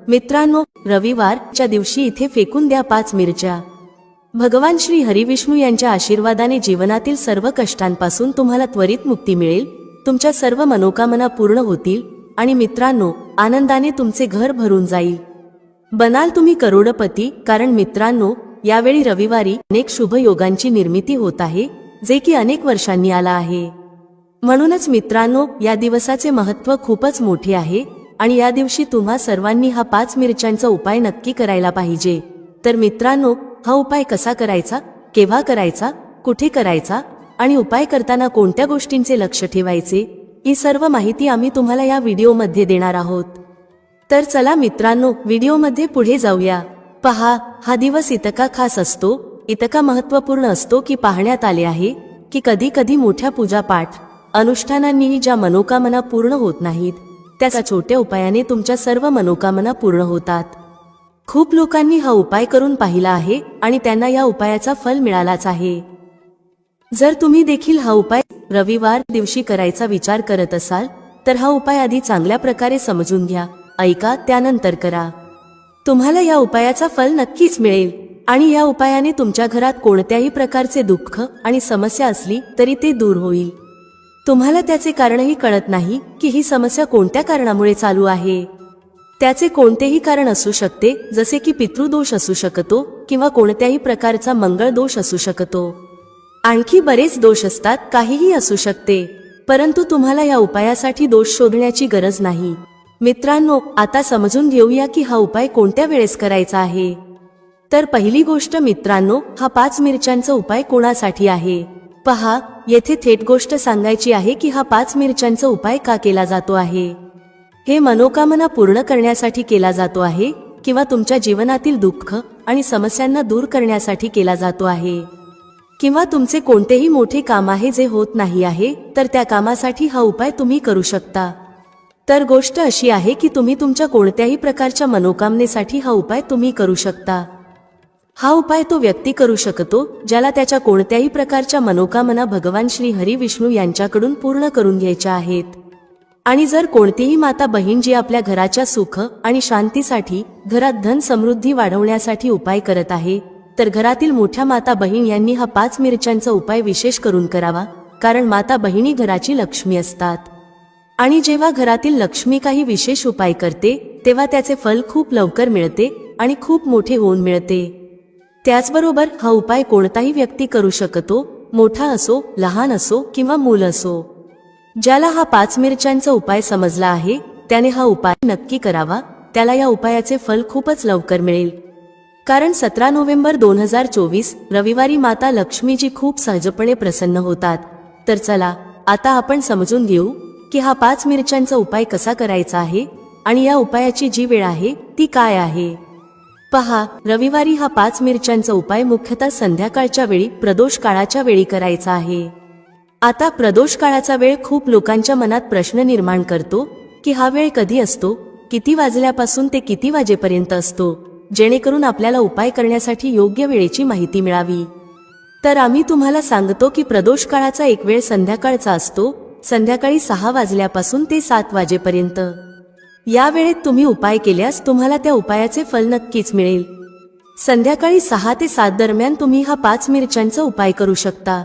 मित्रांनो, रविवारच्या दिवशी इथे फेकून द्या 5 मिरच्या। भगवान श्री हरिविष्णू यांच्या आशीर्वादाने जीवनातील सर्व कष्टांपासून तुम्हाला त्वरित मुक्ती मिळेल, तुमच्या सर्व मनोकामना पूर्ण होतील आणि मित्रांनो, आनंदाने तुमचे घर भरून जाईल। बनाल तुम्ही करोडपती, कारण मित्रांनो, यावेळी रविवारी अनेक शुभ योगांची निर्मिती होत आहे, जे की अनेक वर्षांनी आला आहे। म्हणूनच मित्रांनो, या दिवसाचे महत्त्व खूपच मोठे आहे आणि या दिवशी तुम्हा सर्वांनी हा 5 मिरच्यांचा उपाय नक्की करायला पाहिजे। तर मित्रांनो, हा उपाय कसा करायचा, केव्हा करायचा, कुठे करायचा आणि उपाय करताना कोणत्या गोष्टींचे लक्ष ठेवायचे, ही सर्व माहिती आम्ही तुम्हाला या व्हिडिओमध्ये देणार आहोत। तर चला मित्रांनो, व्हिडिओमध्ये पुढे जाऊया। पहा, हा दिवस इतका खास असतो, इतका महत्त्वपूर्ण असतो की पाहण्यात आले आहे की कधी कधी मोठ्या पूजापाठ अनुष्ठानांनीही ज्या मनोकामना पूर्ण होत नाहीत, त्या छोट्या उपायाने तुमच्या सर्व मनोकामना पूर्ण होतात। खूप लोकांनी हा उपाय करून पाहिला आहे आणि त्यांना या उपायाचा फल मिळालाच आहे। जर तुम्ही देखील हा उपाय रविवार दिवशी करायचा विचार करत असाल तर हा उपाय आधी चांगल्या प्रकारे समजून घ्या, ऐका, त्यानंतर करा। तुम्हाला या उपायाचा फल नक्कीच मिळेल आणि या उपायाने तुमच्या घरात कोणत्याही प्रकारचे दुःख आणि समस्या असली तरी ते दूर होईल। तुम्हाला त्याचे कारणही कळत नाही की ही समस्या कोणत्या कारणामुळे चालू आहे। त्याचे कोणतेही कारण असू शकते, जसे की पितृदोष असू शकतो किंवा कोणत्याही प्रकारचा मंगळ दोष असू शकतो, आणखी बरेच दोष असतात, काहीही असू शकते। परंतु तुम्हाला या उपायासाठी दोष शोधण्याची गरज नाही। मित्रांनो, आता समजून घेऊया की हा उपाय कोणत्या वेळेस करायचा आहे। तर पहिली गोष्ट मित्रांनो, हा 5 मिरच्यांचा उपाय कोणासाठी आहे। पहा, येथे थेट गोष्ट सांगायची आहे की हा 5 मिरच्यांचा उपाय का केला जातो आहे। हे मनोकामना पूर्ण करण्यासाठी केला जातो आहे किंवा तुमच्या जीवनातील दुःख आणि समस्यांना दूर करण्यासाठी केला जातो आहे, किंवा तुमचे कोणतेही मोठे काम आहे जे होत नाही आहे, तर त्या कामासाठी हा उपाय तुम्ही करू शकता। तर गोष्ट अशी आहे की तुम्ही तुमच्या कोणत्याही प्रकारच्या मनोकामनेसाठी हा उपाय तुम्ही करू शकता। हा उपाय तो व्यक्ती करू शकतो ज्याला त्याच्या कोणत्याही प्रकारच्या मनोकामना भगवान श्री हरिविष्णू यांच्याकडून पूर्ण करून घ्यायच्या आहेत। आणि जर कोणतीही माता बहीण जी आपल्या घराच्या सुख आणि शांतीसाठी, घरात धन समृद्धी वाढवण्यासाठी उपाय करत आहे, तर घरातील मोठ्या माता बहीण यांनी हा 5 मिरच्यांचा उपाय विशेष करून करावा, कारण माता बहिणी घराची लक्ष्मी असतात आणि जेव्हा घरातील लक्ष्मी काही विशेष उपाय करते तेव्हा त्याचे फल खूप लवकर मिळते आणि खूप मोठे होऊन मिळते। त्याचबरोबर हा उपाय कोणताही व्यक्ती करू शकतो, मोठा असो, लहान असो किंवा मूल असो। ज्याला हा 5 मिरच्यांचा उपाय समजला आहे त्याने हा उपाय नक्की करावा, त्याला या उपायाचे फल खूपच लवकर मिळेल। कारण 17 नोव्हेंबर 2024 रविवारी माता लक्ष्मीजी खूप सहजपणे प्रसन्न होतात। तर चला, आता आपण समजून घेऊ की हा 5 मिरच्यांचा उपाय कसा करायचा आहे आणि या उपायाची जी वेळ आहे ती काय आहे। पहा, रविवारी हा 5 मिरच्यांचा उपाय मुख्यतः संध्याकाळच्या वेळी, प्रदोष काळाच्या वेळी करायचा आहे। आता प्रदोष काळाचा वेळ खूप लोकांच्या मनात प्रश्न निर्माण करतो की हा वेळ कधी असतो, किती वाजल्यापासून ते किती वाजेपर्यंत असतो, जेणेकरून आपल्याला उपाय करण्यासाठी योग्य वेळेची माहिती मिळावी। तर आम्ही तुम्हाला सांगतो की प्रदोष काळाचा एक वेळ संध्याकाळचा असतो, संध्याकाळी 6 वाजल्यापासून ते 7 वाजेपर्यंत। या वेळेत तुम्ही उपाय केल्यास तुम्हाला त्या उपायाचे फल नक्कीच मिळेल। संध्याकाळी 6 ते 7 दरम्यान तुम्ही हा 5 मिरच्यांचा उपाय करू शकता।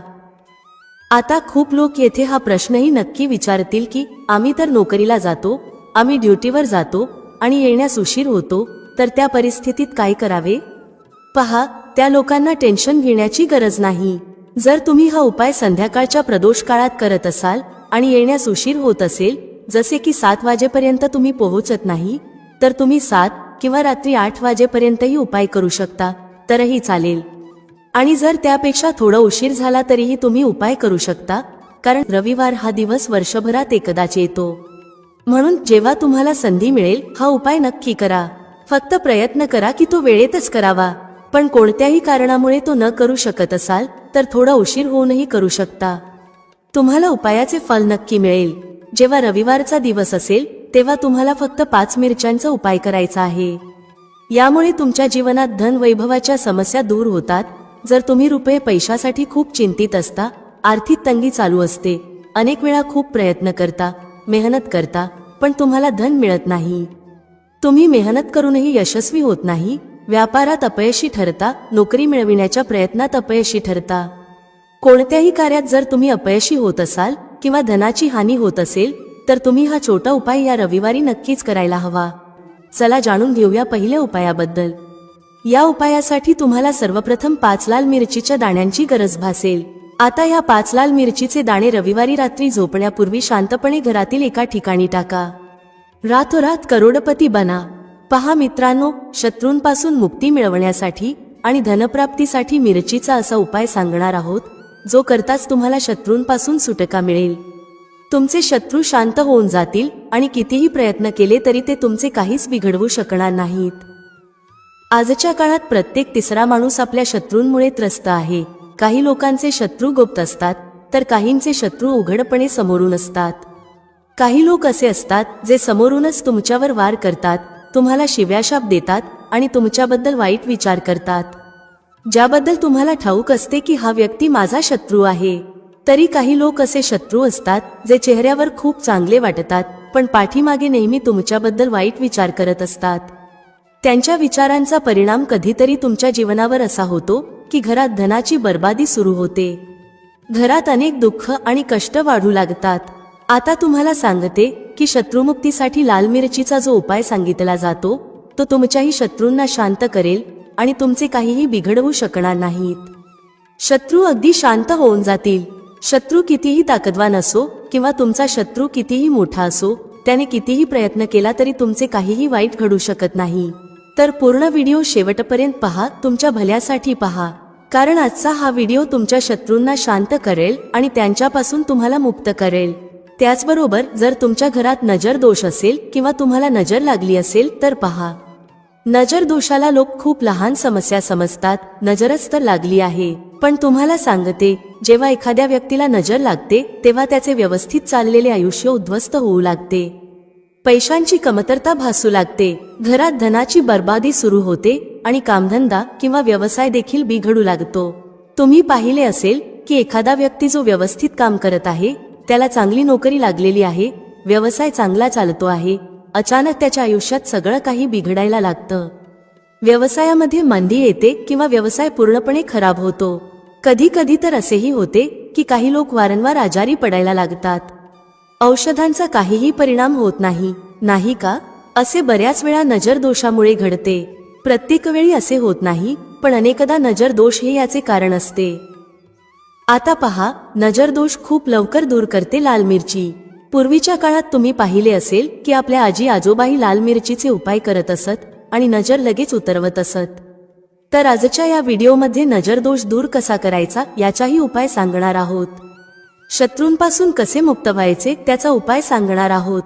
आता खूप लोक येथे हा प्रश्नही नक्की विचारतील की आम्ही तर नोकरीला जातो, आम्ही ड्युटीवर जातो आणि येण्यास उशीर होतो, तर त्या परिस्थितीत काय करावे। पहा, त्या लोकांना टेन्शन घेण्याची गरज नाही। जर तुम्ही हा उपाय संध्याकाळच्या प्रदोष काळात करत असाल आणि येण्यास उशीर होत असेल, जसे की 7 वाजेपर्यंत तुम्ही पोहोचत नाही, तर तुम्ही 7 किंवा रात्री 8 वाजेपर्यंतही उपाय करू शकता, तरही चालेल। आणि जर त्यापेक्षा थोडा उशीर झाला तरीही तुम्ही उपाय करू शकता, कारण रविवार हा दिवस वर्षभरात एकदाच येतो। म्हणून जेव्हा तुम्हाला संधी मिळेल हा उपाय नक्की करा। फक्त प्रयत्न करा की तो वेळेतच करावा। पण कोणत्याही कारणामुळे तो न करू शकत असाल तर थोडा उशीर होऊनही करू शकता। तुम्हाला उपायाचे फल नक्की मिळेल। जेव्हा रविवारचा दिवस असेल तेव्हा तुम्हाला फक्त 5 मिरच्यांचा उपाय करायचा आहे। यामुळे तुमच्या जीवनात धन वैभवाच्या समस्या दूर होतात। जर तुम्ही रुपये पैशासाठी खूप चिंतित असता, आर्थिक तंगी चालू असते, अनेक वेळा खूप प्रयत्न करता, मेहनत करता, पण तुम्हाला धन मिळत नाही, तुम्ही मेहनत करूनही यशस्वी होत नाही, व्यापारात अपयशी ठरता, नोकरी मिळविण्याच्या प्रयत्नात अपयशी ठरता. कोणत्याही कार्यात जर तुम्ही अपयशी होत असाल किंवा धनाची हानी होत असेल तर तुम्ही हा छोटा उपाय या रविवारी नक्कीच करायला हवा. चला जाणून घेऊया पहिल्या उपायाबद्दल. या उपायासाठी तुम्हाला सर्वप्रथम 5 लाल मिरचीच्या दाण्यांची गरज भासेल. आता या 5 लाल मिरचीचे दाणे रविवारी रात्री झोपण्यापूर्वी शांतपणे घरातील एका ठिकाणी टाका. रातोरात करोडपती बना. पहा मित्रांनो, शत्रूंपासून मुक्ती मिळवण्यासाठी आणि धनप्राप्तीसाठी मिरचीचा असा उपाय सांगणार आहोत जो करताच तुम्हाला शत्रूंपासून सुटका मिळेल. तुमचे शत्रू शांत होऊन जातील आणि कितीही प्रयत्न केले तरी ते तुमचे काहीच बिघडवू शकणार नाहीत. आजच्या काळात प्रत्येक तिसरा माणूस आपल्या शत्रूंमुळे त्रस्त आहे. काही लोकांचे शत्रू गुप्त असतात तर काहींचे शत्रू उघडपणे समोरून असतात. काही लोक असे असतात जे समोरूनच तुमच्यावर वार करतात, तुम्हाला शिव्याशाप देतात आणि तुमच्याबद्दल वाईट विचार करतात, ज्याबद्दल तुम्हाला ठाऊक असते की हा व्यक्ती माझा शत्रू आहे. तरी काही लोक असे शत्रू असतात जे चेहऱ्यावर खूप चांगले वाटतात पण पाठीमागे नेहमी तुमच्याबद्दल वाईट विचार करत असतात. त्यांच्या विचारांचा परिणाम कधीतरी तुमच्या जीवनावर असा होतो की घरात धनाची बर्बादी सुरू होते. घरात अनेक दुःख आणि कष्ट वाढू लागतात. आता तुम्हाला सांगते की शत्रुमुक्तीसाठी लाल मिरचीचा जो उपाय सांगितला जातो तो तुमच्याही शत्रूंना शांत करेल आणि तुमचे काहीही बिघडवू शकणार नाहीत. शत्रू अगदी शांत होऊन जातील. शत्रू कितीही ताकदवान असो किंवा तुमचा शत्रू कितीही मोठा असो, त्याने कितीही प्रयत्न केला तरी तुमचे काहीही वाईट घडू शकत नाही. तर पूर्ण व्हिडिओ शेवटपर्यंत पहा, तुमच्या भल्यासाठी पहा, कारण आजचा हा व्हिडिओ तुमच्या शत्रूंना शांत करेल आणि त्यांच्यापासून तुम्हाला मुक्त करेल. त्याचबरोबर जर तुमच्या घरात नजर दोष असेल किंवा तुम्हाला नजर लागली असेल तर पहा. नजर दोषाला लोक खूप लहान समस्या समजतात, नजरच तर लागली आहे. पण तुम्हाला सांगते, जेव्हा एखाद्या व्यक्तीला नजर लागते तेव्हा त्याचे व्यवस्थित चाललेले आयुष्य उद्ध्वस्त होऊ लागते. पैशांची कमतरता भासू लागते, घरात धनाची बर्बादी सुरू होते आणि कामधंदा किंवा व्यवसाय देखील बिघडू लागतो. तुम्ही पाहिले असेल की एखादा व्यक्ती जो व्यवस्थित काम करत आहे, त्याला चांगली नोकरी लागलेली आहे, व्यवसाय चांगला चालतो आहे, अचानक त्याच्या आयुष्यात सगळं काही बिघडायला लागतं. व्यवसायामध्ये मंदी येते किंवा व्यवसाय पूर्णपणे खराब होतो. कधी कधी तर असेही होते की काही लोक वारंवार आजारी पडायला लागतात. औषधांचा काहीही परिणाम होत नाही, नाही का? असे बऱ्याच वेळा नजर दोषामुळे घडते. प्रत्येक वेळी असे होत नाही, पण अनेकदा नजर दोष हे याचे कारण असते. आता पहा, नजर दोष खूप लवकर दूर करते लाल मिरची. पूर्वीच्या काळात तुम्ही पाहिले असेल की आपल्या आजी आजोबाही लाल मिरचीचे उपाय करत असत आणि नजर लगेच उतरवत असत. तर आजच्या या व्हिडिओमध्ये नजर दोष दूर कसा करायचा याचाही उपाय सांगणार आहोत. शत्रूंपासून कसे मुक्त व्हायचे त्याचा उपाय सांगणार आहोत.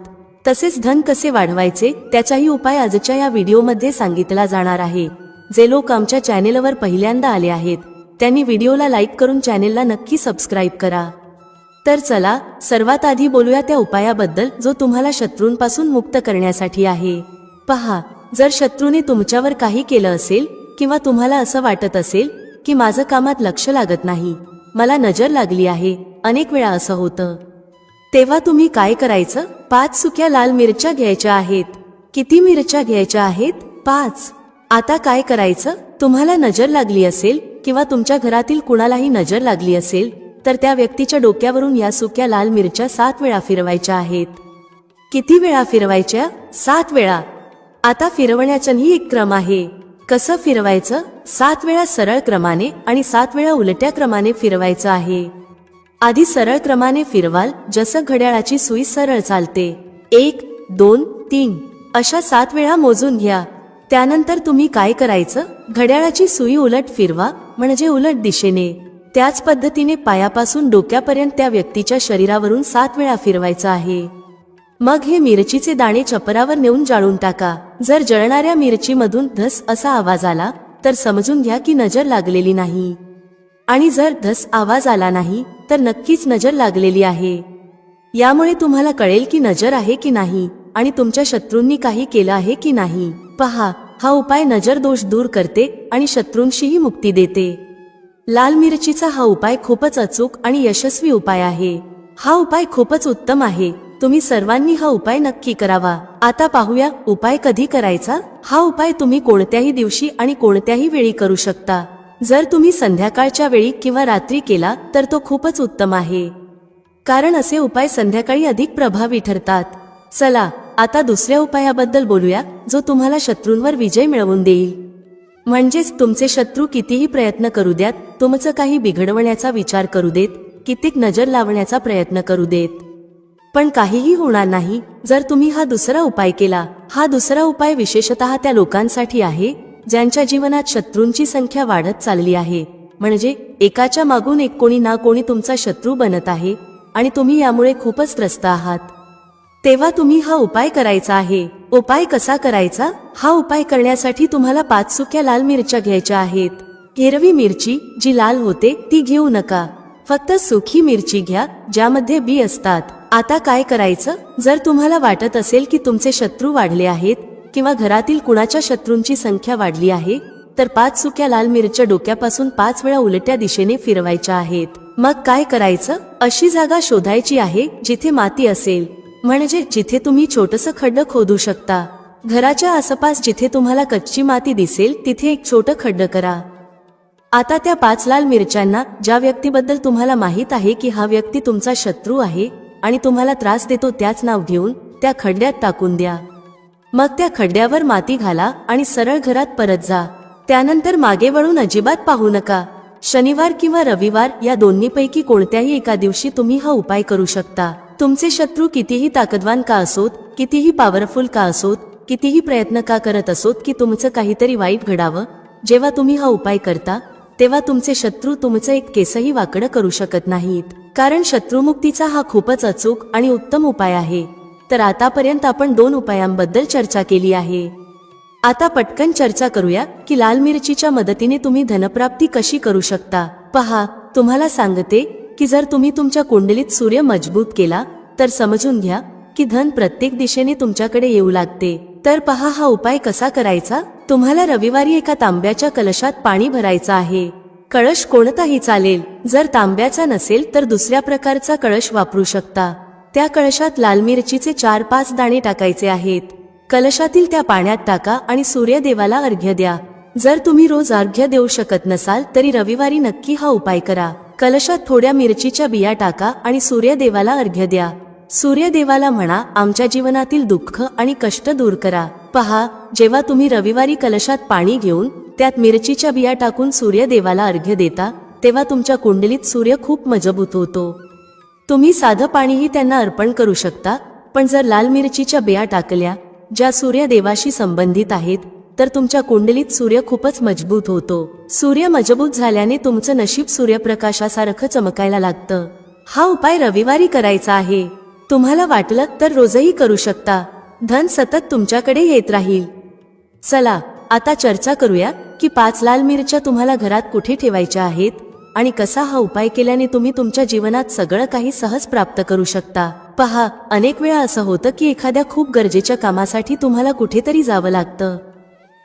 तसेच धन कसे वाढवायचे त्याचाही उपाय आजच्या या व्हिडिओमध्ये सांगितला जाणार आहे. जे लोक आमच्या चॅनेलवर पहिल्यांदा आले आहेत त्यांनी व्हिडिओला लाईक करून चॅनेलला नक्की सबस्क्राईब करा. तर चला सर्वात आधी बोलूया त्या उपायाबद्दल जो तुम्हाला शत्रूंपासून मुक्त करण्यासाठी आहे. पहा, जर शत्रूने तुमच्यावर काही केलं असेल किंवा तुम्हाला असं वाटत असेल की माझं कामात लक्ष लागत नाही, मला नजर लागली आहे, अनेक वेळा असं होतं, तेव्हा तुम्ही काय करायचं? 5 सुक्या लाल मिरच्या घ्यायच्या आहेत. किती मिरच्या घ्यायच्या आहेत? 5. आता काय करायचं? तुम्हाला नजर लागली असेल किंवा तुमच्या घरातील कुणालाही नजर लागली असेल तर त्या व्यक्तीच्या डोक्यावरून या सुक्या लाल मिरच्या 7 वेळा फिरवायच्या आहेत. किती वेळा फिरवायच्या? 7 वेळा. आता फिरवण्याचाही एक क्रम आहे. कसं फिरवायचं? 7 वेळा सरळ क्रमाने आणि 7 वेळा उलट्या क्रमाने फिरवायचं आहे. आधी सरळ क्रमाने फिरवाल, जसं घड्याळाची सुई सरळ चालते. 1, 2, 3 अशा 7 वेळा मोजून घ्या. त्यानंतर तुम्ही काय करायचं? घड्याळाची सुई उलट फिरवा, म्हणजे उलट दिशेने. त्याच पद्धतीने पायापासून डोक्यापर्यंत त्या व्यक्तीच्या शरीरावरून 7 वेळा फिरवायचं आहे. मग हे मिरचीचे दाणे चपरावर नेऊन जाळून टाका. जर जळणाऱ्या मिरचीमधून धस असा आवाज आला तर समजून घ्या की नजर लागलेली नाही, आणि जर धस आवाज आला नाही तर नक्कीच नजर लागलेली आहे. यामुळे तुम्हाला कळेल की नजर आहे की नाही आणि तुमच्या शत्रूंनी काही केलं आहे की नाही. पहा, हा उपाय नजर दोष दूर करते आणि शत्रूंशीही मुक्ती देते. लाल मिरचीचा हा उपाय खूपच अचूक आणि यशस्वी उपाय आहे. हा उपाय खूपच उत्तम आहे. तुम्ही सर्वांनी हा उपाय नक्की करावा. आता पाहूया उपाय कधी करायचा. हा उपाय तुम्ही कोणत्याही दिवशी आणि कोणत्याही वेळी करू शकता. जर तुम्ही संध्याकाळच्या वेळी किंवा रात्री केला तर तो खूपच उत्तम आहे, कारण असे उपाय संध्याकाळी अधिक प्रभावी ठरतात. चला आता दुसऱ्या उपायाबद्दल बोलूया, जो तुम्हाला शत्रूंवर विजय मिळवून देईल. म्हणजेच तुमचे शत्रू कितीही प्रयत्न करू द्यात, तुमचं काही बिघडवण्याचा विचार करू देत, कित्येक नजर लावण्याचा प्रयत्न करू देत, पण काहीही होणार नाही जर तुम्ही हा दुसरा उपाय केला. हा दुसरा उपाय विशेषतः त्या लोकांसाठी आहे ज्यांच्या जीवनात शत्रूंची संख्या वाढत चालली आहे. म्हणजे एकाच्या मागून एक कोणी ना कोणी तुमचा शत्रू बनत आहे आणि तुम्ही यामुळे खूपच त्रस्त आहात. तेव्हा तुम्ही हा उपाय करायचा आहे. उपाय कसा करायचा? हा उपाय करण्यासाठी तुम्हाला 5 सुक्या लाल मिरच्या घ्यायच्या आहेत. हिरवी मिरची जी लाल होते ती घेऊ नका, फक्त सुकी मिरची घ्या ज्यामध्ये बी असतात. आता काय करायचं? जर तुम्हाला वाटत असेल की तुमचे शत्रू वाढले आहेत किंवा घरातील कुणाच्या शत्रूंची संख्या वाढली आहे, तर 5 सुक्या लाल मिरच्या डोक्यापासून 5 वेळा उलट्या दिशेने फिरवायच्या आहेत. मग काय करायचं? अशी जागा शोधायची आहे जिथे माती असेल, म्हणजे जिथे तुम्ही छोटंसं खड्डं खोदू शकता. घराच्या आसपास जिथे तुम्हाला कच्ची माती दिसेल तिथे एक छोटं खड्डं करा. आता त्या 5 लाल मिरच्यांना ज्या व्यक्तीबद्दल तुम्हाला माहित आहे की हा व्यक्ती तुमचा शत्रू आहे आणि तुम्हाला त्रास देतो त्याच नाव घेऊन त्या खड्ड्यात टाकून द्या. मग त्या खड्ड्यावर माती घाला आणि सरळ घरात परत जा. त्यानंतर मागे वळून अजिबात पाहू नका. शनिवार किंवा रविवार या दोन्हीपैकी कोणत्याही एका दिवशी तुम्ही हा उपाय करू शकता. तुमचे शत्रू कितीही ताकदवान का असोत, कितीही पॉवरफुल का असोत, कितीही प्रयत्न का करत असोत की तुमचं काहीतरी वाईट घडावं, जेव्हा तुम्ही हा उपाय करता तेव्हा तुमचे शत्रू तुमचं एक केसही वाकडं करू शकत नाहीत, कारण शत्रुमुक्तीचा हा खूपच अचूक आणि उत्तम उपाय आहे. तर आतापर्यंत आपण 2 उपायांबद्दल चर्चा केली आहे. आता पटकन चर्चा करूया की लाल मिरचीच्या मदतीने तुम्ही धनप्राप्ती कशी करू शकता. पहा, तुम्हाला सांगते की जर तुम्ही तुमच्या कुंडलीत सूर्य मजबूत केला तर समजून घ्या की धन प्रत्येक दिशेने तुमच्याकडे येऊ लागते. तर पहा हा उपाय कसा करायचा. तुम्हाला रविवारी एका तांब्याच्या कलशात पाणी भरायचं आहे. कळश कोणताही चालेल. जर तांब्याचा नसेल तर दुसऱ्या प्रकारचा कळश वापरू शकता. त्या कळशात लाल मिरचीचे 4-5 दाणे टाकायचे आहेत. कलशातील त्या पाण्यात टाका आणि सूर्यदेवाला अर्घ्य द्या. जर तुम्ही रोज अर्घ्य देऊ शकत नसाल तरी रविवारी नक्की हा उपाय करा. कलशात थोड्या मिरचीच्या बिया टाका आणि सूर्यदेवाला अर्घ्य द्या. सूर्यदेवाला म्हणा, आमच्या जीवनातील दुःख आणि कष्ट दूर करा. पहा, जेव्हा तुम्ही रविवारी कलशात पाणी घेऊन त्यात मिरचीच्या बिया टाकून सूर्यदेवाला अर्घ्य देता तेव्हा तुमच्या कुंडलीत सूर्य खूप मजबूत होतो. तुम्ही साधं पाणीही त्यांना अर्पण करू शकता, पण जर लाल मिरचीच्या बिया टाकल्या ज्या सूर्यदेवाशी संबंधित आहेत तर तुमच्या कुंडलीत सूर्य खूपच मजबूत होतो. सूर्य मजबूत झाल्याने तुमचं नशीब सूर्यप्रकाशासारखं चमकायला लागतं. हा उपाय रविवारी करायचा आहे. तुम्हाला वाटलं तर रोजही करू शकता. धन सतत तुमच्याकडे येत राहील. चला आता चर्चा करूया की 5 लाल मिरच्या तुम्हाला घरात कुठे ठेवायच्या आहेत आणि कसा हा उपाय केल्याने तुम्ही तुमच्या जीवनात सगळं काही सहज प्राप्त करू शकता. पहा, अनेक वेळा असं होतं की एखाद्या खूप गरजेच्या कामासाठी तुम्हाला कुठेतरी जावं लागतं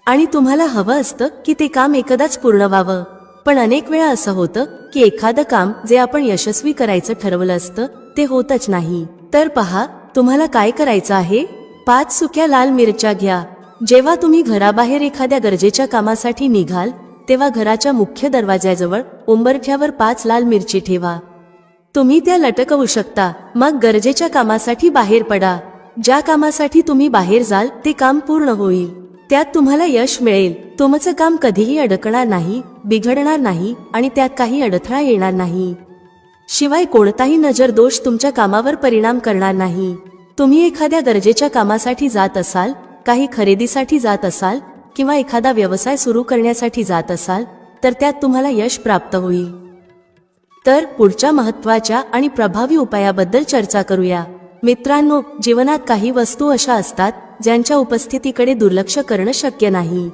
आणि तुम्हाला हवं असतं की ते काम एकदाच पूर्ण व्हावं. पण अनेक वेळा असं होतं की एखादं काम जे आपण यशस्वी करायचं ठरवलं असतं ते होतच नाही. तर पहा, तुम्हाला काय करायचं आहे. 5 सुक्या लाल मिरच्या घ्या. जेव्हा तुम्ही घराबाहेर एखाद्या गरजेच्या कामासाठी निघाल तेव्हा घराच्या मुख्य दरवाजाजवळ उंबरठ्यावर 5 लाल मिरची ठेवा. तुम्ही त्या लटकवू शकता. मग गरजेच्या कामासाठी बाहेर पडा. ज्या कामासाठी तुम्ही बाहेर जाल ते काम पूर्ण होईल. त्यात तुम्हाला यश मिळेल. तुमचं काम कधीही अडकणार नाही, बिघडणार नाही आणि त्यात काही अडथळा येणार नाही. शिवाय कोणताही नजर दोष तुमच्या कामावर परिणाम करणार नाही. तुम्ही एखाद्या गरजेच्या कामासाठी जात असाल, काही खरेदीसाठी जात असाल किंवा एखादा व्यवसाय सुरू करण्यासाठी जात असाल तर त्यात तुम्हाला यश प्राप्त होईल. तर पुढच्या महत्त्वाच्या आणि प्रभावी उपायाबद्दल चर्चा करूया. मित्रांनो, जीवनात काही वस्तू अशा असतात ज्यांच्या उपस्थितीकडे दुर्लक्ष करणं शक्य नाही.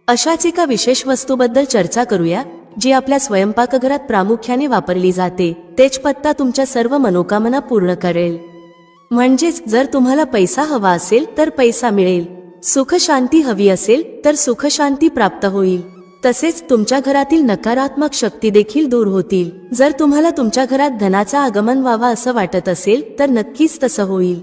अशाच एका विशेष वस्तूबद्दल चर्चा करूया जी आपल्या स्वयंपाकघरात प्रामुख्याने वापरली जाते. तेजपत्ता तुमच्या सर्व मनोकामना पूर्ण करेल. म्हणजेच जर तुम्हाला पैसा हवा असेल तर पैसा मिळेल, सुख शांती हवी असेल तर सुख शांती प्राप्त होईल, तसेच तुमच्या घरातील नकारात्मक शक्ती देखील दूर होतील. जर तुम्हाला तुमच्या घरात धनाचा आगमन व्हावा असं वाटत असेल तर नक्कीच तसं होईल.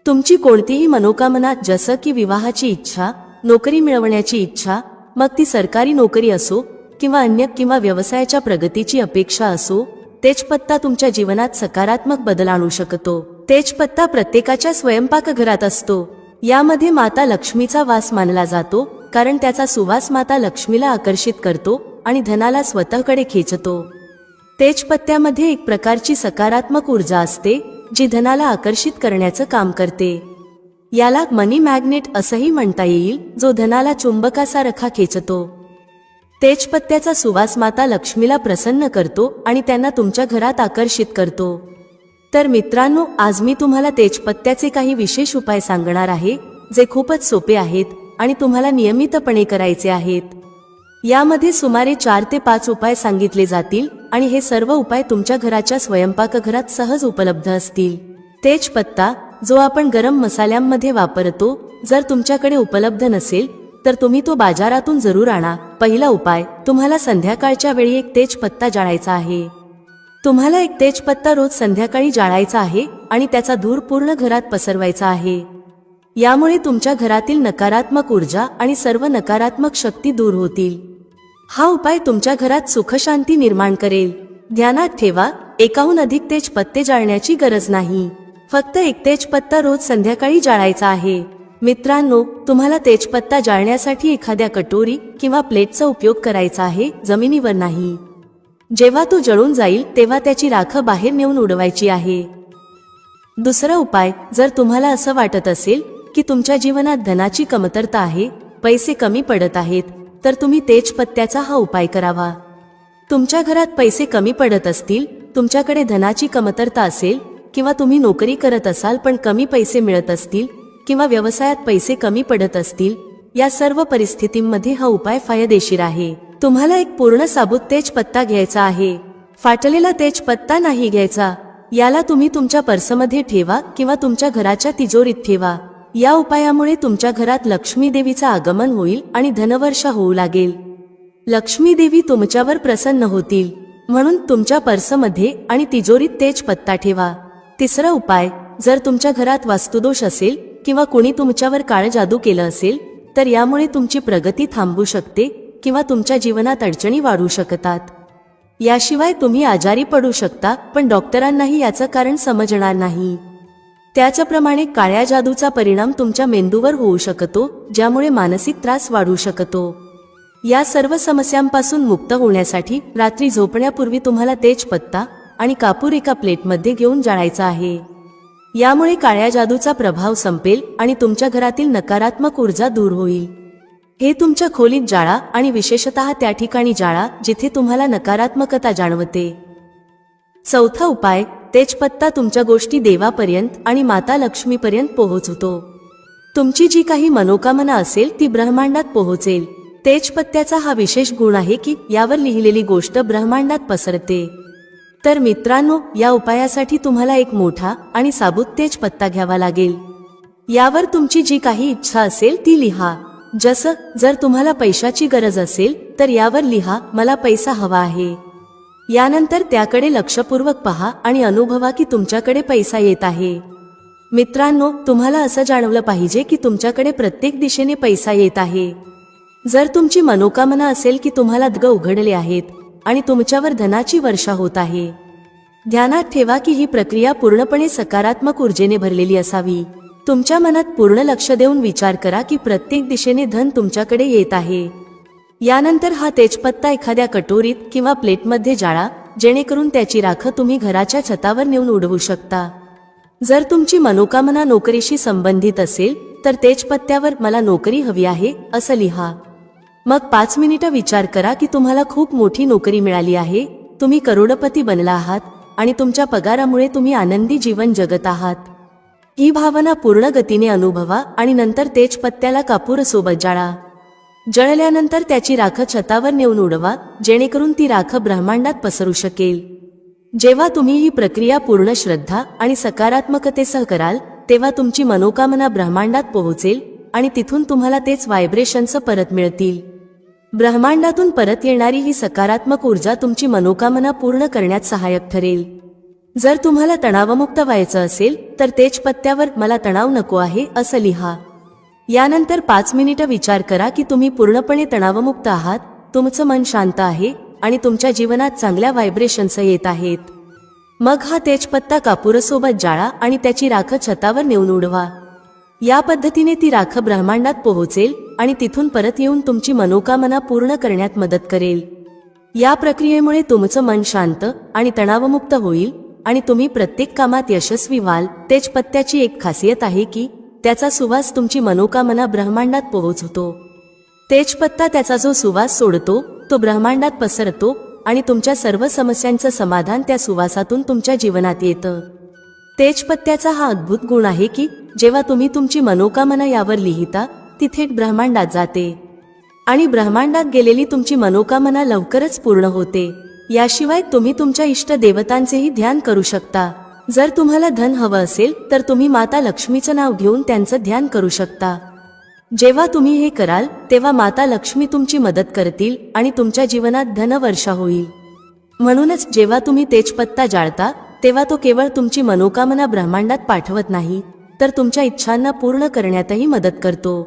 तुमची कोणतीही मनोकामना, जसं की विवाहाची इच्छा, नोकरी मिळवण्याची इच्छा, मग ती सरकारी नोकरी असो किंवा अन्य किंवा व्यवसायाच्या प्रगतीची अपेक्षा असो, तेजपत्ता तुमच्या जीवनात सकारात्मक बदल आणू शकतो. तेजपत्ता प्रत्येकाच्या स्वयंपाकघरात असतो. यामध्ये माता लक्ष्मीचा वास मानला जातो, कारण त्याचा सुवास माता लक्ष्मीला आकर्षित करतो आणि धनाला स्वतःकडे खेचतो. तेजपत्त्यामध्ये एक प्रकारची सकारात्मक ऊर्जा असते, जी धनाला आकर्षित करण्याचं काम करते. याला मनी मॅग्नेट असंही म्हणता येईल, जो धनाला चुंबकासारखा खेचतो. तेजपत्त्याचा सुवास माता लक्ष्मीला प्रसन्न करतो आणि त्यांना तुमच्या घरात आकर्षित करतो. तर मित्रांनो, आज मी तुम्हाला तेजपत्त्याचे काही विशेष उपाय सांगणार आहे, जे खूपच सोपे आहेत आणि तुम्हाला नियमितपणे करायचे आहेत. यामध्ये सुमारे 4 ते 5 उपाय सांगितले जातील आणि हे सर्व उपाय तुमच्या घराच्या स्वयंपाकघरात सहज उपलब्ध असतील. तेजपत्ता, जो आपण गरम मसाल्यांमध्ये वापरतो, जर तुमच्याकडे उपलब्ध नसेल तर तुम्ही तो बाजारातून जरूर आणा. पहिला उपाय, तुम्हाला संध्याकाळच्या वेळी एक तेजपत्ता जाळायचा आहे. तुम्हाला एक तेजपत्ता रोज संध्याकाळी जाळायचा आहे आणि त्याचा धूर पूर्ण घरात पसरवायचा आहे. यामुळे तुमच्या घरातील नकारात्मक ऊर्जा आणि सर्व नकारात्मक शक्ती दूर होतील. हा उपाय तुमच्या घरात सुखशांती निर्माण करेल. ध्यानात ठेवा, एकाहून अधिक तेजपत्ते जाळण्याची गरज नाही. फक्त एक तेजपत्ता रोज संध्याकाळी जाळायचा आहे. मित्रांनो, तुम्हाला तेजपत्ता जाळण्यासाठी एखाद्या कटोरी किंवा प्लेटचा उपयोग करायचा आहे, जमिनीवर नाही. जेव्हा तो जळून जाईल तेव्हा त्याची राख बाहेर नेऊन उडवायची आहे. दुसरा उपाय, जर तुम्हाला असं वाटत असेल की तुमच्या जीवनात धनाची कमतरता आहे, पैसे कमी पडत आहेत, तर तुम्ही तेजपत्त्याचा हा उपाय करावा. तुमच्या घरात पैसे कमी पडत असतील, तुमच्याकडे धनाची कमतरता असेल किंवा तुम्ही नोकरी करत असाल पण कमी पैसे मिळत असतील किंवा व्यवसायात पैसे कमी पडत असतील, या सर्व परिस्थितींमध्ये हा उपाय फायदेशीर आहे. तुम्हाला एक पूर्ण साबूत तेजपत्ता घ्यायचा आहे. फाटलेला तेजपत्ता नाही घ्यायचा. याला तुम्ही तुमच्या पर्समध्ये ठेवा किंवा तुमच्या घराच्या तिजोरीत ठेवा. या उपायामुळे तुमच्या घरात लक्ष्मी देवीचं आगमन होईल आणि धनवर्षा होऊ लागेल. लक्ष्मी देवी तुमच्यावर प्रसन्न होतील. म्हणून तुमच्या पर्समध्ये आणि तिजोरीत तेजपत्ता ठेवा. तिसरा उपाय, जर तुमच्या घरात वास्तुदोष असेल किंवा कोणी तुमच्यावर काळ जादू केलं असेल, तर यामुळे तुमची प्रगती थांबू शकते किंवा तुमच्या जीवनात अडचणी वाढू शकतात. याशिवाय तुम्ही आजारी पडू शकता, पण डॉक्टरांनाही याचं कारण समजणार नाही. त्याचप्रमाणे काळ्या जादूचा परिणाम तुमच्या मेंदूवर होऊ शकतो, ज्यामुळे मानसिक त्रास वाढू शकतो. या सर्व समस्यांपासून मुक्त होण्यासाठी रात्री झोपण्यापूर्वी तुम्हाला तेजपत्ता आणि कापूर एका प्लेटमध्ये घेऊन जाळायचा आहे. यामुळे काळ्या जादूचा प्रभाव संपेल आणि तुमच्या घरातील नकारात्मक ऊर्जा दूर होईल. हे तुमच्या खोलीत जाळा आणि विशेषतः त्या ठिकाणी जाळा जिथे तुम्हाला नकारात्मकता जाणवते. चौथा उपाय, तेजपत्ता तुमच्या गोष्टी देवापर्यंत आणि माता लक्ष्मीपर्यंत पोहोचवतो. तुमची जी काही मनोकामना असेल ती ब्रह्मांडात पोहोचेल. तेजपत्त्याचा हा विशेष गुण आहे की यावर लिहिलेली गोष्ट ब्रह्मांडात पसरते. तर मित्रांनो, या उपायासाठी तुम्हाला एक मोठा आणि साबूत तेजपत्ता घ्यावा लागेल. यावर तुमची जी काही इच्छा असेल ती लिहा. जर तुम्हाला पैशाची गरज असेल तर यावर लिहा, मला पैसा हवा आहे. यानंतर त्याकडे लक्षपूर्वक पहा आणि अनुभवा की तुमच्याकडे पैसा येत आहे. मित्रांनो, तुम्हाला असं जाणवलं पाहिजे की तुमच्याकडे प्रत्येक दिशेने पैसा येत आहे. जर तुमची मनोकामना असेल की तुम्हाला द्वार उघडले आहेत आणि तुमच्यावर धनाची वर्षा होत आहे, ध्यानात ठेवा की ही प्रक्रिया पूर्णपणे सकारात्मक ऊर्जेने भरलेली असावी. तुमच्या मनात पूर्ण लक्ष देऊन विचार करा की प्रत्येक दिशेने धन तुमच्याकडे येत आहे. यानंतर हा तेजपत्ता एखाद्या कटोरीत किंवा प्लेटमध्ये जाळा, जेणेकरून त्याची राख तुम्ही घराच्या छतावर नेऊन उडवू शकता. जर तुमची मनोकामना नोकरीशी संबंधित असेल तर तेजपत्त्यावर मला नोकरी हवी आहे असं लिहा. मग 5 मिनिटं विचार करा की तुम्हाला खूप मोठी नोकरी मिळाली आहे, तुम्ही करोडपती बनला आहात आणि तुमच्या पगारामुळे तुम्ही आनंदी जीवन जगत आहात. ही भावना पूर्ण गतीने अनुभवा आणि नंतर तेजपत्त्याला कापूर सोबत जाळा. जळल्यानंतर त्याची राख छतावर नेऊन उडवा, जेणेकरून ती राख ब्रह्मांडात पसरू शकेल. जेव्हा तुम्ही ही प्रक्रिया पूर्ण श्रद्धा आणि सकारात्मकतेसह कराल, तेव्हा तुमची मनोकामना ब्रह्मांडात पोहोचेल आणि तिथून तुम्हाला तेच व्हायब्रेशन्स परत मिळतील. ब्रह्मांडातून परत येणारी ही सकारात्मक ऊर्जा तुमची मनोकामना पूर्ण करण्यात सहाय्यक ठरेल. जर तुम्हाला तणावमुक्त व्हायचं असेल तर तेजपत्त्यावर मला तणाव नको आहे असं लिहा. यानंतर 5 मिनिटं विचार करा की तुम्ही पूर्णपणे तणावमुक्त आहात, तुमचं मन शांत आहे आणि तुमच्या जीवनात चांगल्या व्हायब्रेशन्स येत आहेत. मग हा तेजपत्ता कापूरसोबत जाळा आणि त्याची राख छतावर नेऊन उडवा. या पद्धतीने ती राख ब्रह्मांडात पोहोचेल आणि तिथून परत येऊन तुमची मनोकामना पूर्ण करण्यात मदत करेल. या प्रक्रियेमुळे तुमचं मन शांत आणि तणावमुक्त होईल आणि तुम्ही प्रत्येक कामात यशस्वी व्हाल. तेजपत्त्याची एक खासियत आहे की त्याचा सुवास तुमची मनोकामना ब्रह्मांडात पोहोचवतो. तेजपत्ता त्याचा जो सुवास सोडतो तो ब्रह्मांडात पसरतो आणि तुमच्या सर्व समस्यांचं समाधान त्या सुवासातून तुमच्या जीवनात येतं. तेजपत्त्याचा हा अद्भुत गुण आहे की जेव्हा तुम्ही तुमची मनोकामना यावर लिहिता ती थेट ब्रह्मांडात जाते आणि ब्रह्मांडात गेलेली तुमची मनोकामना लवकरच पूर्ण होते. याशिवाय तुम्ही तुमच्या इष्ट देवतांचेही ध्यान करू शकता. जर तुम्हाला धन हवं असेल तर तुम्ही माता लक्ष्मीचं नाव घेऊन त्यांचं ध्यान करू शकता. जेव्हा तुम्ही हे कराल तेव्हा माता लक्ष्मी तुमची मदत करतील आणि तुमच्या जीवनात धनवर्षा होईल. म्हणूनच जेव्हा तुम्ही तेजपत्ता जाळता तेव्हा तो केवळ तुमची मनोकामना ब्रह्मांडात पाठवत नाही तर तुमच्या इच्छांना पूर्ण करण्यातही मदत करतो.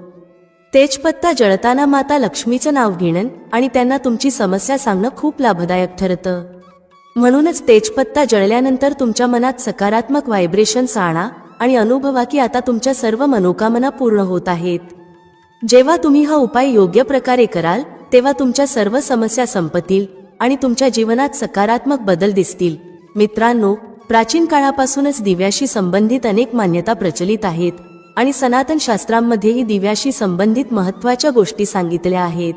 तेजपत्ता जळताना माता लक्ष्मीचं नाव घेणं आणि त्यांना तुमची समस्या सांगणं खूप लाभदायक ठरतं. म्हणूनच तेजपत्ता जळल्यानंतर तुमच्या मनात सकारात्मक व्हायब्रेशन्स आणा आणि अनुभवा की आता तुमच्या सर्व मनोकामना पूर्ण होत आहेत. जेव्हा तुम्ही हा उपाय योग्य प्रकारे कराल तेव्हा तुमच्या सर्व समस्या संपतील आणि तुमच्या जीवनात सकारात्मक बदल दिसतील. मित्रांनो, प्राचीन काळापासूनच दिव्याशी संबंधित अनेक मान्यता प्रचलित आहेत आणि सनातन शास्त्रांमध्येही दिव्याशी संबंधित महत्त्वाच्या गोष्टी सांगितल्या आहेत.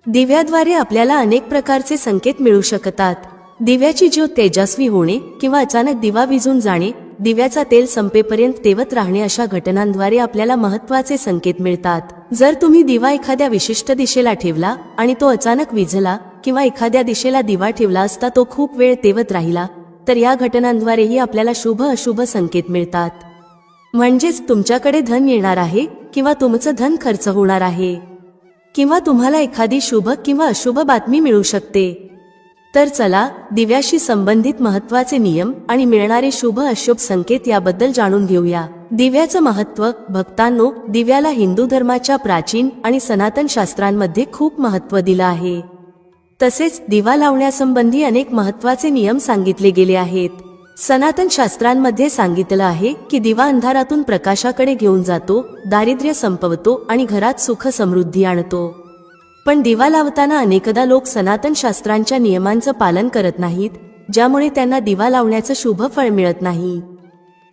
दिव्याद्वारे आपल्याला अनेक प्रकारचे संकेत मिळू शकतात. दिव्याची ज्योत तेजस्वी होणे किंवा अचानक दिवा विझून जाणे, दिव्याचा तेल संपेपर्यंत तेवत राहणे अशा घटनांद्वारे आपल्याला महत्त्वाचे संकेत मिळतात. जर तुम्ही दिवा एखाद्या विशिष्ट दिशेला ठेवला आणि तो अचानक विझला किंवा एखाद्या दिशेला दिवा ठेवला असता तो खूप वेळ तेवत राहिला तर या घटनांद्वारेही आपल्याला शुभ अशुभ संकेत मिळतात. म्हणजेच तुमच्याकडे धन येणार आहे किंवा तुमचं धन खर्च होणार आहे किंवा तुम्हाला एखादी शुभ किंवा अशुभ बातमी मिळू शकते. तर चला दिव्याशी संबंधित महत्त्वाचे नियम आणि मिळणारे शुभ अशुभ संकेत याबद्दल जाणून घेऊया. दिव्याचं महत्त्व. भक्तांनो, दिव्याला हिंदू धर्माच्या प्राचीन आणि सनातन शास्त्रांमध्ये खूप महत्त्व दिलं आहे. तसेच दिवा लावण्यासंबंधी अनेक महत्त्वाचे नियम सांगितले गेले आहेत. सनातन शास्त्रांमध्ये सांगितलं आहे की दिवा अंधारातून प्रकाशाकडे घेऊन जातो, दारिद्र्य संपवतो आणि घरात सुख समृद्धी आणतो. पण दिवा लावताना अनेकदा लोक सनातन शास्त्रांच्या नियमांचं पालन करत नाहीत, ज्यामुळे त्यांना दिवा लावण्याचं शुभ फळ मिळत नाही.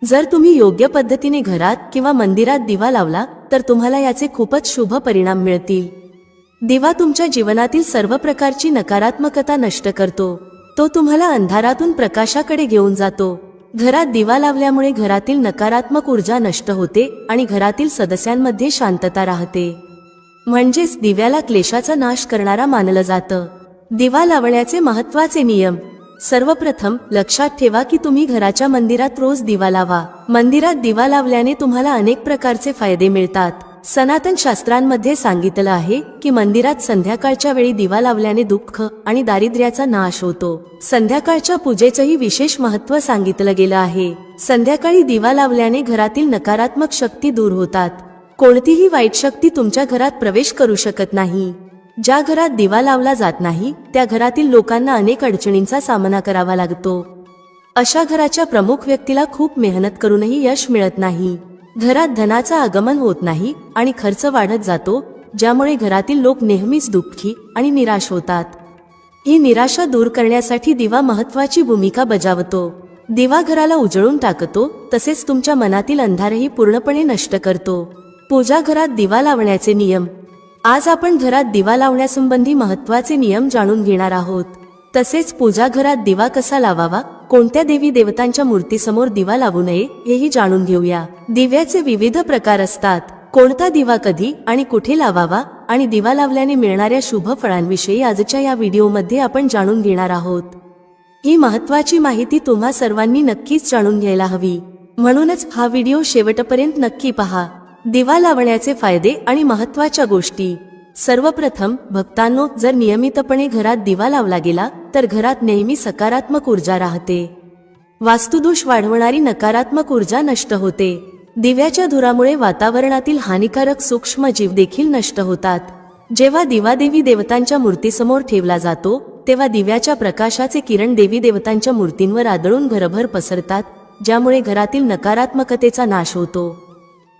जर तुम्ही योग्य पद्धतीने घरात किंवा मंदिरात दिवा लावला तर तुम्हाला याचे खूपच शुभ परिणाम मिळतील. दिवा तुमच्या जीवनातील सर्व प्रकारची नकारात्मकता नष्ट करतो. तो तुम्हाला अंधारातून प्रकाशाकडे घेऊन जातो. घरात दिवा लावल्यामुळे घरातील नकारात्मक ऊर्जा नष्ट होते आणि घरातील सदस्यांमध्ये शांतता राहते. म्हणजेच दिव्याला क्लेशाचा नाश करणारा मानलं जातं. दिवा लावण्याचे महत्त्वाचे नियम. सर्वप्रथम लक्षात ठेवा की तुम्ही घराच्या मंदिरात रोज दिवा लावा. मंदिरात दिवा लावल्याने तुम्हाला अनेक प्रकारचे फायदे मिळतात. सनातन शास्त्रांमध्ये सांगितलं आहे की मंदिरात संध्याकाळच्या वेळी दिवा लावल्याने दुःख आणि दारिद्र्याचा नाश होतो. संध्याकाळच्या पूजेचंही विशेष महत्त्व सांगितलं गेलं आहे. संध्याकाळी दिवा लावल्याने घरातील नकारात्मक शक्ती दूर होतात. कोणतीही वाईट शक्ती तुमच्या घरात प्रवेश करू शकत नाही. ज्या घरात दिवा लावला जात नाही त्या घरातील लोकांना अनेक अडचणींचा सामना करावा लागतो. अशा घराच्या प्रमुख व्यक्तीला खूप मेहनत करूनही यश मिळत नाही. घरात धनाचं आगमन होत नाही आणि खर्च वाढत जातो, ज्यामुळे घरातील लोक नेहमीच दुःखी आणि निराश होतात. ही निराशा दूर करण्यासाठी दिवा महत्त्वाची भूमिका बजावतो. दिवा घराला उजळून टाकतो, तसेच तुमच्या मनातील अंधारही पूर्णपणे नष्ट करतो. पूजा घरात दिवा लावण्याचे नियम. आज आपण घरात दिवा लावण्यासंबंधी महत्त्वाचे नियम जाणून घेणार आहोत. तसेच पूजा घरात दिवा कसा लावावा, कोणत्या देवी देवतांच्या मूर्तीसमोर दिवा लावू नये हेही जाणून घेऊया. दिव्याचे विविध प्रकार असतात. कोणता दिवा कधी आणि कुठे लावावा आणि दिवा लावल्याने मिळणाऱ्या शुभ फळांविषयी आजच्या या व्हिडिओमध्ये आपण जाणून घेणार आहोत. ही महत्त्वाची माहिती तुम्हा सर्वांनी नक्कीच जाणून घ्यायला हवी, म्हणूनच हा व्हिडिओ शेवटपर्यंत नक्की पहा. दिवा लावण्याचे फायदे आणि महत्त्वाच्या गोष्टी. सर्वप्रथम भक्तांनो, जर नियमितपणे घरात दिवा लावला गेला तर घरात नेहमी सकारात्मक ऊर्जा राहते. वास्तुदोष वाढवणारी नकारात्मक ऊर्जा नष्ट होते. दिव्याच्या धुरामुळे वातावरणातील हानिकारक सूक्ष्म जीव देखील नष्ट होतात. जेव्हा दिवा देवी देवतांच्या मूर्तीसमोर ठेवला जातो तेव्हा दिव्याच्या प्रकाशाचे किरण देवी देवतांच्या मूर्तींवर आदळून घरभर पसरतात, ज्यामुळे घरातील नकारात्मकतेचा नाश होतो.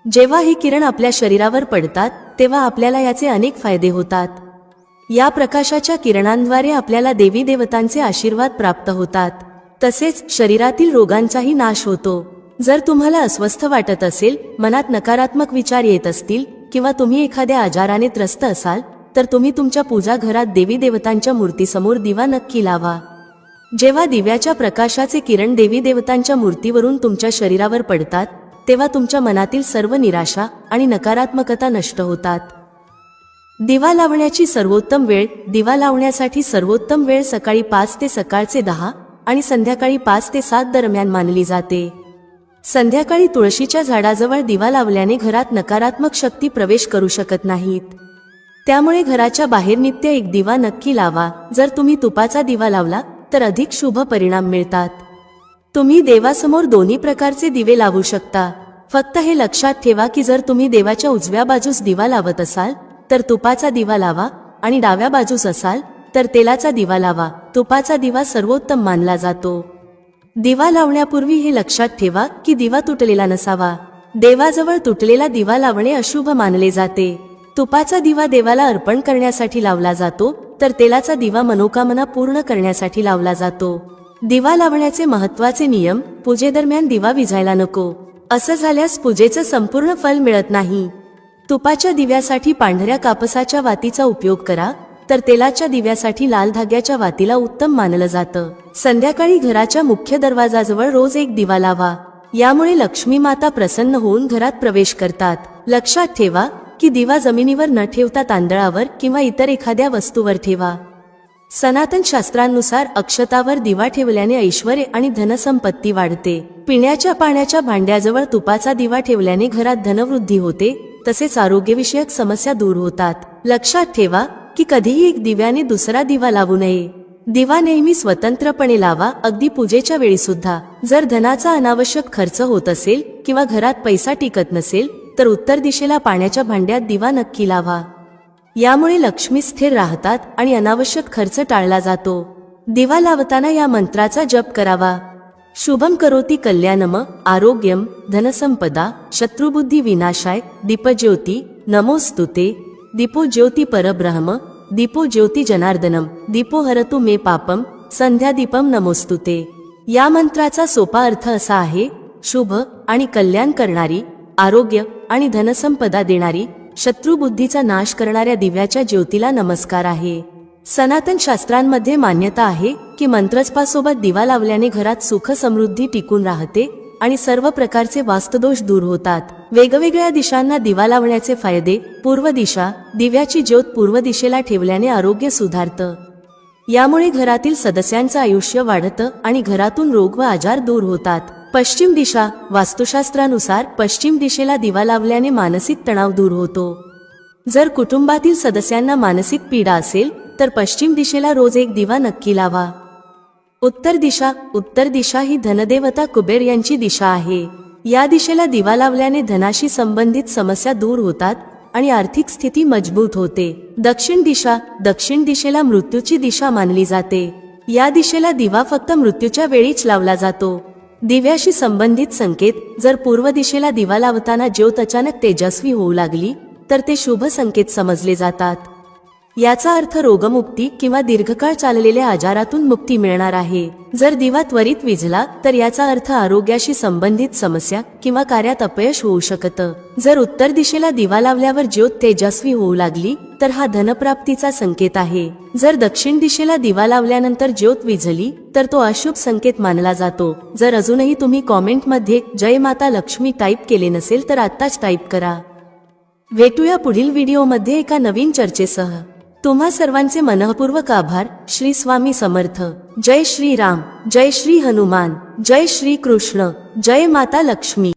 जेव्हा ही किरण आपल्या शरीरावर पडतात तेव्हा आपल्याला याचे अनेक फायदे होतात. या प्रकाशाच्या किरणांद्वारे आपल्याला देवी देवतांचे आशीर्वाद प्राप्त होतात. तसेच शरीरातील रोगांचाही नाश होतो. जर तुम्हाला अस्वस्थ वाटत असेल, मनात नकारात्मक विचार येत असतील किंवा तुम्ही एखाद्या आजाराने त्रस्त असाल तर तुम्ही तुमच्या पूजा घरात देवी देवतांच्या मूर्तीसमोर दिवा नक्की लावा. जेव्हा दिव्याच्या प्रकाशाचे किरण देवी देवतांच्या मूर्तीवरून तुमच्या शरीरावर पडतात तेव्हा तुमच्या मनातील सर्व निराशा आणि नकारात्मकता नष्ट होतात. दिवा लावण्याची सर्वोत्तम वेळ. दिवा लावण्यासाठी सर्वोत्तम वेळ सकाळी 5 ते सकाळचे 10 आणि संध्याकाळी 5 ते 7 दरम्यान मानली जाते. संध्याकाळी तुळशीच्या झाडाजवळ दिवा लावल्याने घरात नकारात्मक शक्ती प्रवेश करू शकत नाहीत. त्यामुळे घराच्या बाहेर नित्य एक दिवा नक्की लावा. जर तुम्ही तुपाचा दिवा लावला तर अधिक शुभ परिणाम मिळतात. तुम्ही देवासमोर दोन्ही प्रकारचे दिवे लावू शकता. फक्त हे लक्षात ठेवा की जर तुम्ही देवाच्या उजव्या बाजूस दिवा लावत असाल तर तुपाचा दिवा लावा आणि डाव्या बाजूस असाल तर तेलाचा दिवा लावा. तुपाचा दिवा सर्वोत्तम मानला जातो. दिवा लावण्यापूर्वी हे लक्षात ठेवा की दिवा तुटलेला नसावा. देवाजवळ तुटलेला दिवा लावणे अशुभ मानले जाते. तुपाचा दिवा देवाला अर्पण करण्यासाठी लावला जातो तर तेलाचा दिवा मनोकामना पूर्ण करण्यासाठी लावला जातो. दिवा लावण्याचे महत्त्वाचे नियम. पूजेदरम्यान दिवा विझायला नको. असं झाल्यास पूजेचं संपूर्ण फल मिळत नाही. तुपाच्या दिव्यासाठी पांढऱ्या कापसाच्या वातीचा उपयोग करा, तर तेलाच्या दिव्यासाठी लाल धाग्याच्या वातीला उत्तम मानलं जातं. संध्याकाळी घराच्या मुख्य दरवाजाजवळ रोज एक दिवा लावा. यामुळे लक्ष्मी माता प्रसन्न होऊन घरात प्रवेश करतात. लक्षात ठेवा की दिवा जमिनीवर न ठेवता तांदळावर किंवा इतर एखाद्या वस्तूवर ठेवा. सनातन शास्त्रांनुसार अक्षतावर दिवा ठेवल्याने ऐश्वर्य आणि धनसंपत्ती वाढते. पिण्याच्या पाण्याच्या भांड्याजवळ तुपाचा दिवा ठेवल्याने घरात धनवृद्धी होते, तसेच आरोग्यविषयक समस्या दूर होतात. लक्षात ठेवा की कधीही एक दिव्याने दुसरा दिवा लावू नये. दिवा नेहमी स्वतंत्रपणे लावा, अगदी पूजेच्या वेळी सुद्धा. जर धनाचा अनावश्यक खर्च होत असेल किंवा घरात पैसा टिकत नसेल तर उत्तर दिशेला पाण्याच्या भांड्यात दिवा नक्की लावा. यामुळे लक्ष्मी स्थिर राहतात आणि अनावश्यक खर्च टाळला जातो. दिवा लावताना या मंत्राचा जप करावा. शुभम करोति कल्याणम आरोग्यम धनसंपदा शत्रुबुद्धी विनाशाय दीपज्योती नमोस्तुते. दीपो ज्योती परब्रह्म दीपो ज्योती जनार्दनम दीपो हरतु मे पापम संध्या दीपम नमोस्तुते. या मंत्राचा सोपा अर्थ असा आहे: शुभ आणि कल्याण करणारी, आरोग्य आणि धनसंपदा देणारी, शत्रुबुद्धीचा नाश करणाऱ्या दिव्याच्या ज्योतीला नमस्कार आहे. सनातन शास्त्रांमध्ये मान्यता आहे की मंत्रजपासोबत दिवा लावल्याने घरात सुख समृद्धी टिकून राहते आणि सर्व प्रकारचे वास्तुदोष दूर होतात. वेगवेगळ्या दिशांना दिवा लावण्याचे फायदे. पूर्व दिशा. दिव्याची ज्योत पूर्व दिशेला ठेवल्याने आरोग्य सुधारतं. यामुळे घरातील सदस्यांचं आयुष्य वाढतं आणि घरातून रोग व आजार दूर होतात. पश्चिम दिशा. वास्तुशास्त्रानुसार पश्चिम दिशेला दिवा लावल्याने मानसिक तणाव दूर होतो. जर कुटुंबातील सदस्यांना मानसिक पीडा असेल तर पश्चिम दिशेला रोज एक दिवा नक्की लावा. उत्तर दिशा. उत्तर दिशा ही धनदेवता कुबेर यांची दिशा आहे. या दिशेला दिवा लावल्याने धनाशी संबंधित समस्या दूर होतात आणि आर्थिक स्थिती मजबूत होते. दक्षिण दिशा. दक्षिण दिशेला मृत्यूची दिशा मानली जाते. या दिशेला दिवा फक्त मृत्यूच्या वेळीच लावला जातो. दिव्याशी संबंधित संकेत. जर पूर्व दिशेला दिवा लावताना ज्योत अचानक तेजस्वी होऊ लागली तर ते शुभ संकेत समजले जातात. याचा अर्थ रोगमुक्ती किंवा दीर्घकाळ चाललेल्या आजारातून मुक्ती मिळणार आहे. जर दिवा त्वरित विझला तर याचा अर्थ आरोग्याशी संबंधित समस्या किंवा कार्यात अपयश होऊ शकतं. जर उत्तर दिशेला दिवा लावल्यावर ज्योत तेजस्वी होऊ लागली तर हा धनप्राप्तीचा संकेत आहे. जर दक्षिण दिशेला दिवा लावल्यानंतर ज्योत विझली तर तो अशुभ संकेत मानला जातो. जर अजूनही तुम्ही कॉमेंटमध्ये जय माता लक्ष्मी टाईप केले नसेल तर आत्ताच टाईप करा. भेटूया पुढील व्हिडिओमध्ये एका नवीन चर्चेसह. तुम्हा सर्वांचे मनःपूर्वक आभार. श्री स्वामी समर्थ. जय श्री राम, जय श्री हनुमान, जय श्री कृष्ण, जय माता लक्ष्मी.